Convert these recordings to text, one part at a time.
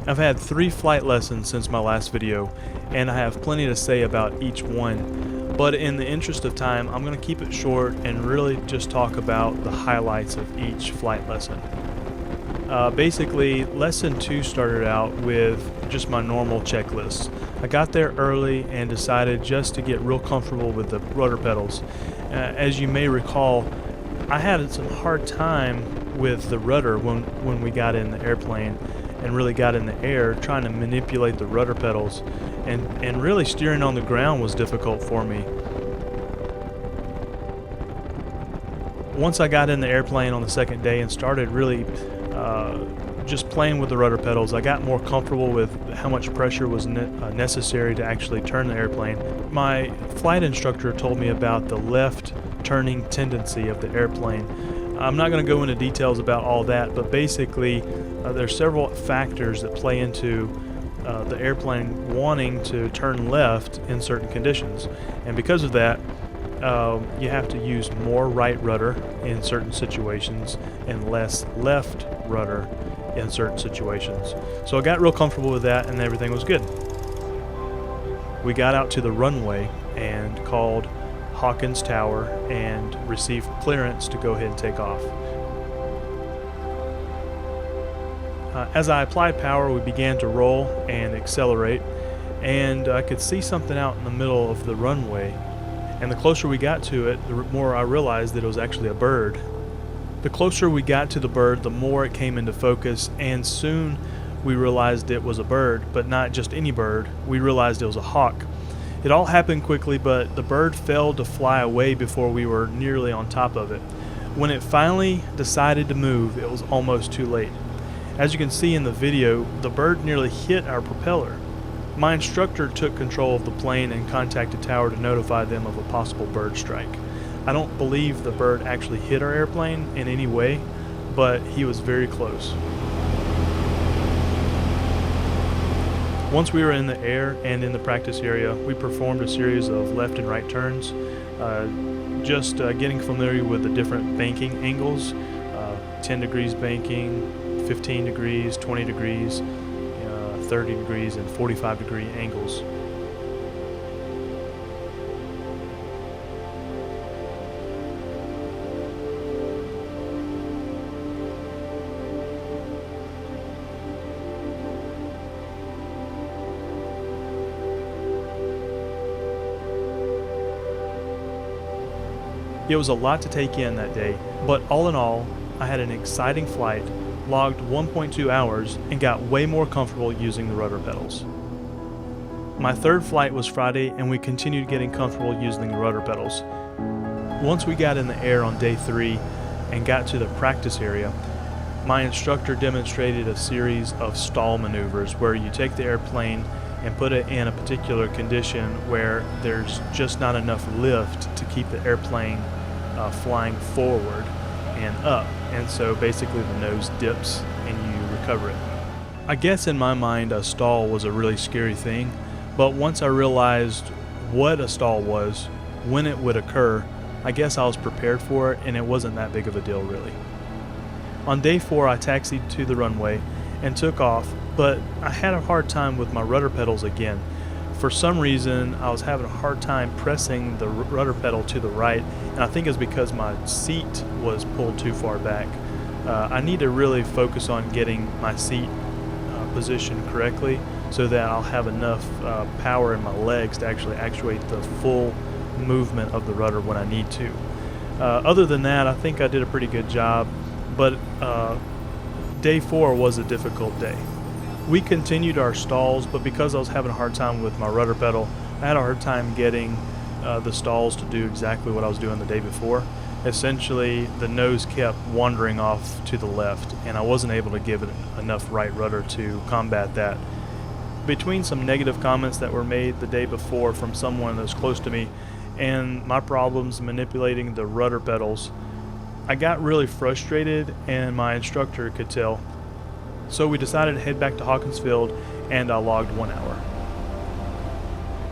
I've had 3 flight lessons since my last video, and I have plenty to say about each one, but in the interest of time, I'm going to keep it short and really just talk about the highlights of each flight lesson. Basically, lesson 2 started out with just my normal checklist. I got there early and decided just to get real comfortable with the rudder pedals. As you may recall, I had some hard time with the rudder when we got in the airplane and really got in the air, trying to manipulate the rudder pedals, and really steering on the ground was difficult for me. Once I got in the airplane on the second day and started really just playing with the rudder pedals, I got more comfortable with how much pressure was necessary to actually turn the airplane. My flight instructor told me about the left turning tendency of the airplane. I'm not going to go into details about all that, but basically there's several factors that play into the airplane wanting to turn left in certain conditions, and because of that you have to use more right rudder in certain situations and less left rudder in certain situations. So I got real comfortable with that and everything was good. We got out to the runway and called Hawkins Tower and received clearance to go ahead and take off. As I applied power, we began to roll and accelerate, and I could see something out in the middle of the runway, and the closer we got to it, the more I realized that it was actually a bird. The closer we got to the bird, the more it came into focus, and soon we realized it was a bird, but not just any bird. We realized it was a hawk. It all happened quickly, but the bird failed to fly away before we were nearly on top of it. When it finally decided to move, it was almost too late. As you can see in the video, the bird nearly hit our propeller. My instructor took control of the plane and contacted Tower to notify them of a possible bird strike. I don't believe the bird actually hit our airplane in any way, but he was very close. Once we were in the air and in the practice area, we performed a series of left and right turns, just getting familiar with the different banking angles, 10 degrees banking, 15 degrees, 20 degrees, 30 degrees, and 45 degree angles. It was a lot to take in that day, but all in all, I had an exciting flight, logged 1.2 hours, and got way more comfortable using the rudder pedals. My third flight was Friday, and we continued getting comfortable using the rudder pedals. Once we got in the air on day 3 and got to the practice area, my instructor demonstrated a series of stall maneuvers where you take the airplane and put it in a particular condition where there's just not enough lift to keep the airplane flying forward and up, and so basically the nose dips and you recover it. I guess in my mind a stall was a really scary thing, but once I realized what a stall was, when it would occur, I guess I was prepared for it and it wasn't that big of a deal really. On day 4 I taxied to the runway and took off, but I had a hard time with my rudder pedals again. For some reason, I was having a hard time pressing the rudder pedal to the right, and I think it's because my seat was pulled too far back. I need to really focus on getting my seat positioned correctly so that I'll have enough power in my legs to actually actuate the full movement of the rudder when I need to. Other than that, I think I did a pretty good job, but day 4 was a difficult day. We continued our stalls, but because I was having a hard time with my rudder pedal, I had a hard time getting the stalls to do exactly what I was doing the day before. Essentially, the nose kept wandering off to the left, and I wasn't able to give it enough right rudder to combat that. Between some negative comments that were made the day before from someone that was close to me, and my problems manipulating the rudder pedals, I got really frustrated, and my instructor could tell. So we decided to head back to Hawkins Field, and I logged 1 hour.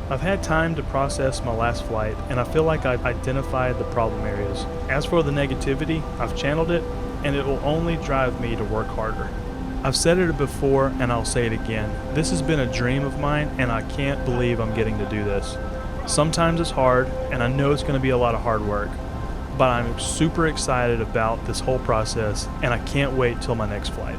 I've had time to process my last flight, and I feel like I've identified the problem areas. As for the negativity, I've channeled it, and it will only drive me to work harder. I've said it before and I'll say it again. This has been a dream of mine and I can't believe I'm getting to do this. Sometimes it's hard and I know it's going to be a lot of hard work, but I'm super excited about this whole process and I can't wait till my next flight.